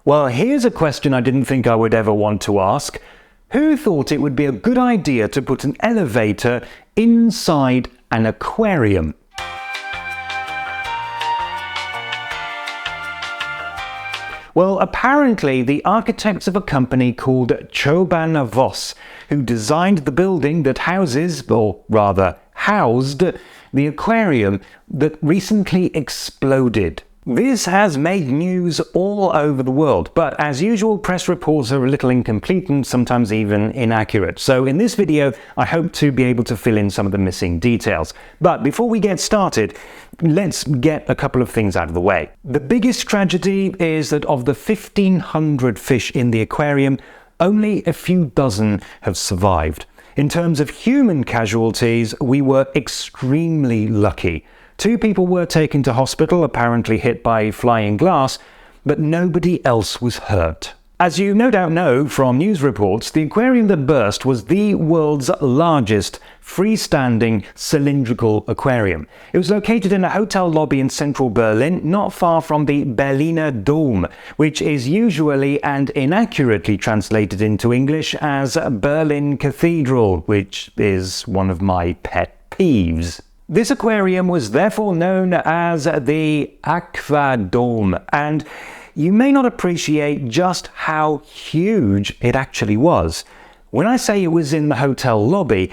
Well, here's a question I didn't think I would ever want to ask. Who thought it would be a good idea to put an elevator inside an aquarium? Well, apparently the architects of a company called Choban Voss, who designed the building that houses, or rather housed, the aquarium that recently exploded. This has made news all over the world, but as usual, press reports are a little incomplete and sometimes even inaccurate. So in this video, I hope to be able to fill in some of the missing details. But before we get started, let's get a couple of things out of the way. The biggest tragedy is that of the 1,500 fish in the aquarium, only a few dozen have survived. In terms of human casualties, we were extremely lucky. 2 people were taken to hospital, apparently hit by flying glass, but nobody else was hurt. As you no doubt know from news reports, the aquarium that burst was the world's largest freestanding cylindrical aquarium. It was located in a hotel lobby in central Berlin, not far from the Berliner Dom, which is usually and inaccurately translated into English as Berlin Cathedral, which is one of my pet peeves. This aquarium was therefore known as the Aquadome, and you may not appreciate just how huge it actually was. When I say it was in the hotel lobby,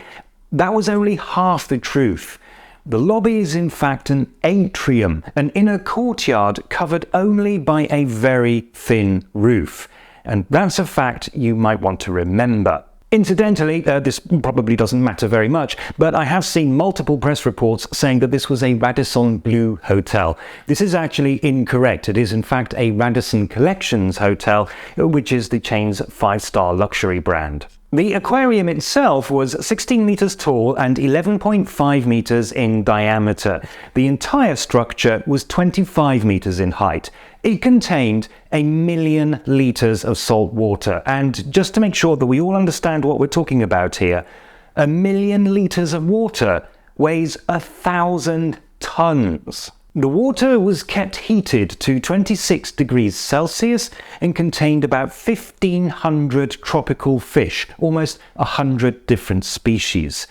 that was only half the truth. The lobby is in fact an atrium, an inner courtyard covered only by a very thin roof. And that's a fact you might want to remember. Incidentally, this probably doesn't matter very much, but I have seen multiple press reports saying that this was a Radisson Blu hotel. This is actually incorrect. It is in fact a Radisson Collections hotel, which is the chain's 5-star luxury brand. The aquarium itself was 16 meters tall and 11.5 meters in diameter. The entire structure was 25 meters in height. It contained 1 million liters of salt water, and just to make sure that we all understand what we're talking about here, 1 million liters of water weighs 1,000 tons. The water was kept heated to 26 degrees Celsius and contained about 1,500 tropical fish, almost 100 different species.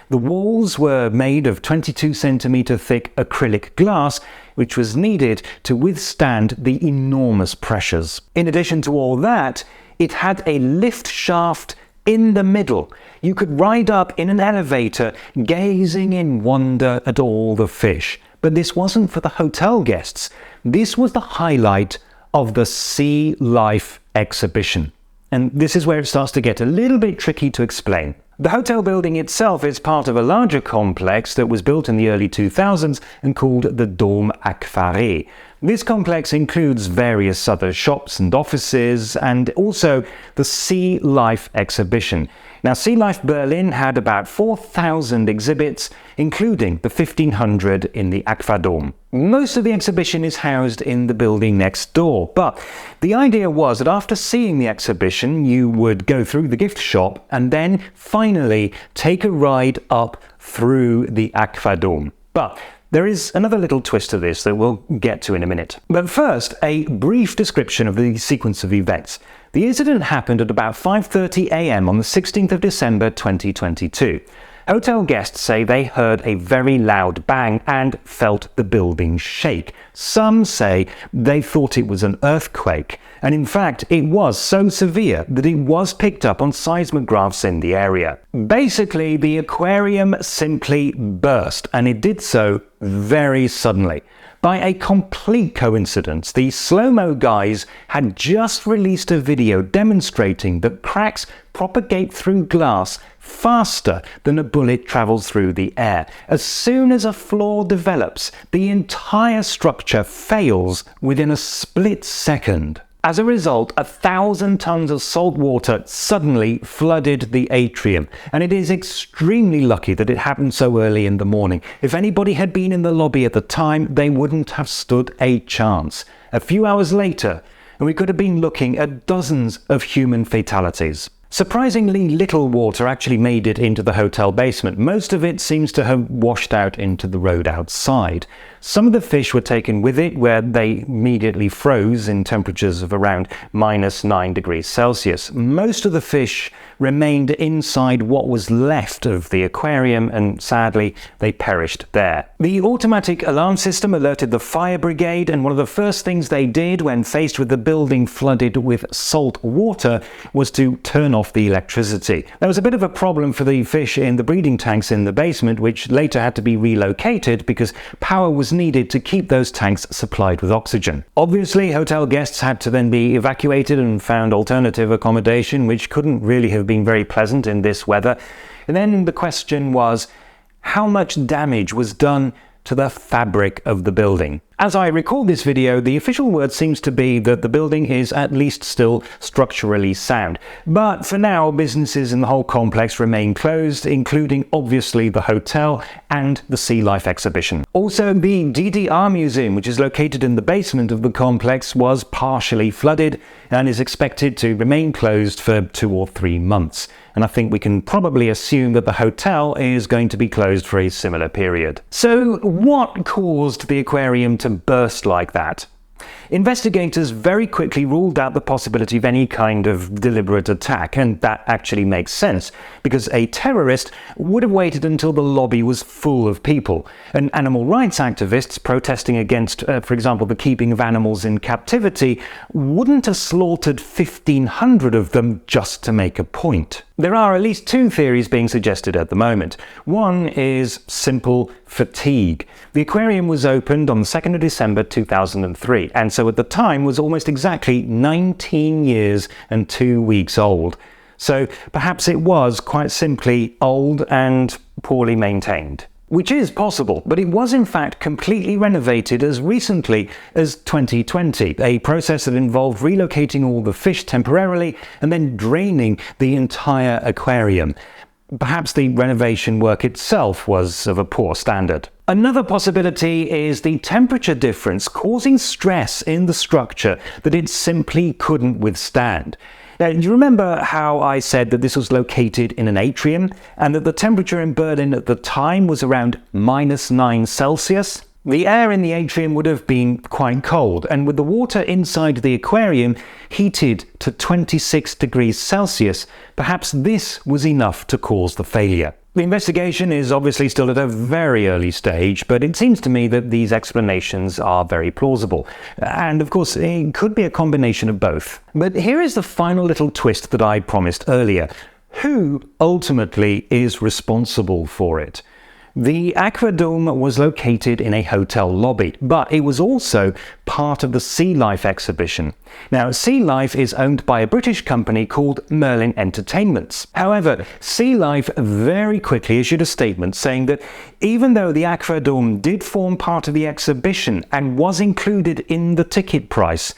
The walls were made of 22 centimeter thick acrylic glass, which was needed to withstand the enormous pressures. In addition to all that, it had a lift shaft in the middle. You could ride up in an elevator, gazing in wonder at all the fish. But this wasn't for the hotel guests. This was the highlight of the Sea Life exhibition. And this is where it starts to get a little bit tricky to explain. The hotel building itself is part of a larger complex that was built in the early 2000s and called the Dom Aquarie. This complex includes various other shops and offices, and also the Sea Life exhibition. Now, Sea Life Berlin had about 4,000 exhibits, including the 1,500 in the Aquadome. Most of the exhibition is housed in the building next door, but the idea was that after seeing the exhibition, you would go through the gift shop and then finally take a ride up through the Aquadome. But there is another little twist to this that we'll get to in a minute. But first, a brief description of the sequence of events. The incident happened at about 5:30 a.m. on the 16th of December 2022. Hotel guests say they heard a very loud bang and felt the building shake. Some say they thought it was an earthquake, and in fact it was so severe that it was picked up on seismographs in the area. Basically, the aquarium simply burst, and it did so very suddenly. By a complete coincidence, the slow-mo guys had just released a video demonstrating that cracks propagate through glass faster than a bullet travels through the air. As soon as a flaw develops, the entire structure fails within a split second. As a result, 1,000 tons of salt water suddenly flooded the atrium, and it is extremely lucky that it happened so early in the morning. If anybody had been in the lobby at the time, they wouldn't have stood a chance. A few hours later, and we could have been looking at dozens of human fatalities. Surprisingly little water actually made it into the hotel basement. Most of it seems to have washed out into the road outside. Some of the fish were taken with it, where they immediately froze in temperatures of around -9 degrees Celsius. Most of the fish remained inside what was left of the aquarium, and sadly they perished there. The automatic alarm system alerted the fire brigade, and one of the first things they did when faced with the building flooded with salt water was to turn off the electricity. There was a bit of a problem for the fish in the breeding tanks in the basement, which later had to be relocated because power was needed to keep those tanks supplied with oxygen. Obviously, hotel guests had to then be evacuated and found alternative accommodation, which couldn't really have been very pleasant in this weather. And then the question was, how much damage was done to the fabric of the building? As I record this video, the official word seems to be that the building is at least still structurally sound. But for now, businesses in the whole complex remain closed, including obviously the hotel and the sea life exhibition. Also, the DDR Museum, which is located in the basement of the complex, was partially flooded and is expected to remain closed for 2 or 3 months. And I think we can probably assume that the hotel is going to be closed for a similar period. So what caused the aquarium to burst like that? Investigators very quickly ruled out the possibility of any kind of deliberate attack, and that actually makes sense, because a terrorist would have waited until the lobby was full of people. And animal rights activists protesting against, for example, the keeping of animals in captivity wouldn't have slaughtered 1,500 of them just to make a point. There are at least 2 theories being suggested at the moment. One is simple fatigue. The aquarium was opened on the 2nd of December 2003, and so at the time was almost exactly 19 years and 2 weeks old. So perhaps it was quite simply old and poorly maintained. Which is possible, but it was in fact completely renovated as recently as 2020, a process that involved relocating all the fish temporarily and then draining the entire aquarium. Perhaps the renovation work itself was of a poor standard. Another possibility is the temperature difference causing stress in the structure that it simply couldn't withstand. Now, do you remember how I said that this was located in an atrium and that the temperature in Berlin at the time was around -9 Celsius? The air in the atrium would have been quite cold, and with the water inside the aquarium heated to 26 degrees Celsius, perhaps this was enough to cause the failure. The investigation is obviously still at a very early stage, but it seems to me that these explanations are very plausible. And of course, it could be a combination of both. But here is the final little twist that I promised earlier. Who ultimately is responsible for it? The aquadome was located in a hotel lobby, but it was also part of the Sea Life exhibition. Now, Sea Life is owned by a British company called Merlin Entertainments. However, Sea Life very quickly issued a statement saying that even though the aquadome did form part of the exhibition and was included in the ticket price,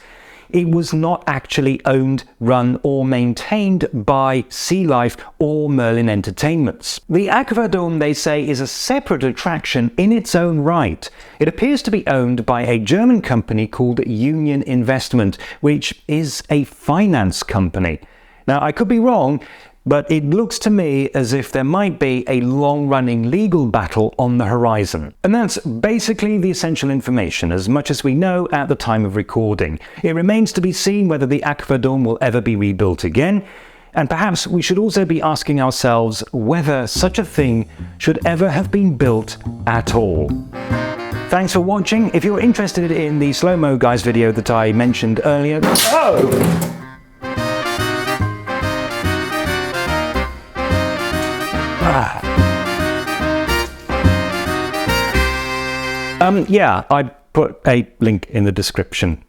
it was not actually owned, run or maintained by Sea Life or Merlin Entertainments. The Aquadome, they say, is a separate attraction in its own right. It appears to be owned by a German company called Union Investment, which is a finance company. Now, I could be wrong, but it looks to me as if there might be a long-running legal battle on the horizon. And that's basically the essential information, as much as we know at the time of recording. It remains to be seen whether the Aquadome will ever be rebuilt again, and perhaps we should also be asking ourselves whether such a thing should ever have been built at all. Thanks for watching. If you're interested in the slow-mo guys video that I mentioned earlier... yeah, I put a link in the description.